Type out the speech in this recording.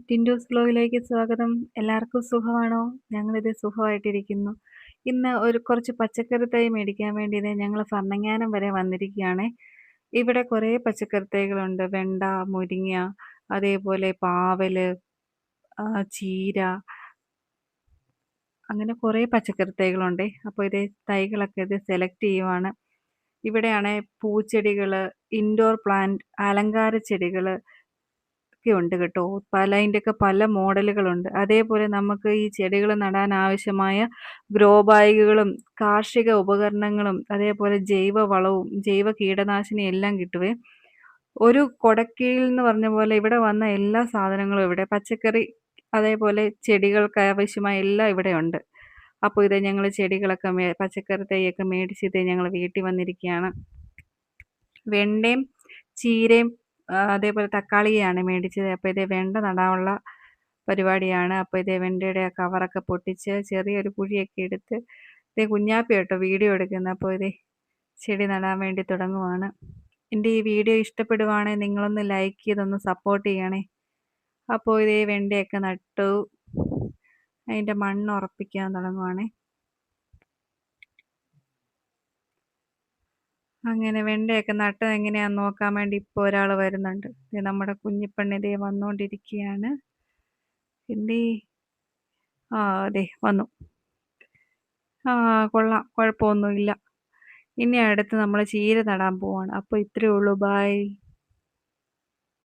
ടിൻഡൂസ് വ്ലോഗിലേക്ക് സ്വാഗതം. എല്ലാവർക്കും സുഖമാണോ? ഞങ്ങളിത് സുഖമായിട്ടിരിക്കുന്നു. ഇന്ന് കുറച്ച് പച്ചക്കറി തൈ മേടിക്കാൻ വേണ്ടി ഞങ്ങൾ ഭരണങ്ങാനം വരെ വന്നിരിക്കുകയാണേ. ഇവിടെ കുറേ പച്ചക്കറി തൈകളുണ്ട്. വെണ്ട, മുരിങ്ങ, അതേപോലെ പാവല്, ചീര, അങ്ങനെ കുറേ പച്ചക്കറി തൈകളുണ്ടേ. അപ്പോൾ തൈകളൊക്കെ സെലക്ട് ചെയ്യുവാണ്. ഇവിടെയാണേ പൂച്ചെടികൾ, ഇൻഡോർ പ്ലാന്റ്, അലങ്കാര ചെടികൾ ഒക്കെ ഉണ്ട് കേട്ടോ. അതിൻ്റെയൊക്കെ പല മോഡലുകളുണ്ട്. അതേപോലെ നമുക്ക് ഈ ചെടികൾ നടാൻ ആവശ്യമായ ഗ്രോ ബാഗുകളും കാർഷിക ഉപകരണങ്ങളും അതേപോലെ ജൈവവളവും ജൈവ കീടനാശിനി എല്ലാം കിട്ടുവേ. ഒരു കൊടക്കീഴിൽ എന്ന് പറഞ്ഞ പോലെ ഇവിടെ വന്ന എല്ലാ സാധനങ്ങളും ഇവിടെ പച്ചക്കറി അതേപോലെ ചെടികൾക്ക് ആവശ്യമായ എല്ലാം ഇവിടെ ഉണ്ട്. അപ്പോൾ ഞങ്ങൾ ചെടികളൊക്കെ പച്ചക്കറി തൈയൊക്കെ മേടിച്ച് ഞങ്ങൾ വീട്ടിൽ വന്നിരിക്കുകയാണ്. വെണ്ടയും ചീരയും അതേപോലെ തക്കാളിയാണ് മേടിച്ചത്. അപ്പോൾ വെണ്ട നടാനുള്ള പരിപാടിയാണ്. അപ്പോൾ വെണ്ടയുടെ ആ കവറൊക്കെ പൊട്ടിച്ച് ചെറിയൊരു കുഴിയൊക്കെ എടുത്ത് കുഞ്ഞാപ്പി കേട്ടോ വീഡിയോ എടുക്കുന്നത്. അപ്പോൾ ചെടി നടാൻ വേണ്ടി തുടങ്ങുവാണ്. എൻ്റെ ഈ വീഡിയോ ഇഷ്ടപ്പെടുവാണെങ്കിൽ നിങ്ങളൊന്ന് ലൈക്ക് ചെയ്തൊന്ന് സപ്പോർട്ട് ചെയ്യണേ. അപ്പോൾ വെണ്ടയൊക്കെ നട്ടു. അതിൻ്റെ മണ്ണ് ഉറപ്പിക്കാൻ തുടങ്ങുവാണേ. അങ്ങനെ വെണ്ടയൊക്കെ നട്ടത് എങ്ങനെയാണെന്ന് നോക്കാൻ വേണ്ടി ഇപ്പോൾ ഒരാൾ വരുന്നുണ്ട്. നമ്മുടെ കുഞ്ഞിപ്പെണ്ണ് വന്നുകൊണ്ടിരിക്കുകയാണ്. അതെ വന്നു. കൊള്ളാം, കുഴപ്പമൊന്നുമില്ല. ഇനി അടുത്ത് നമ്മൾ ചീര നടാൻ പോവാണ്. അപ്പോൾ ഇത്രയേ ഉള്ളൂ. ബൈ.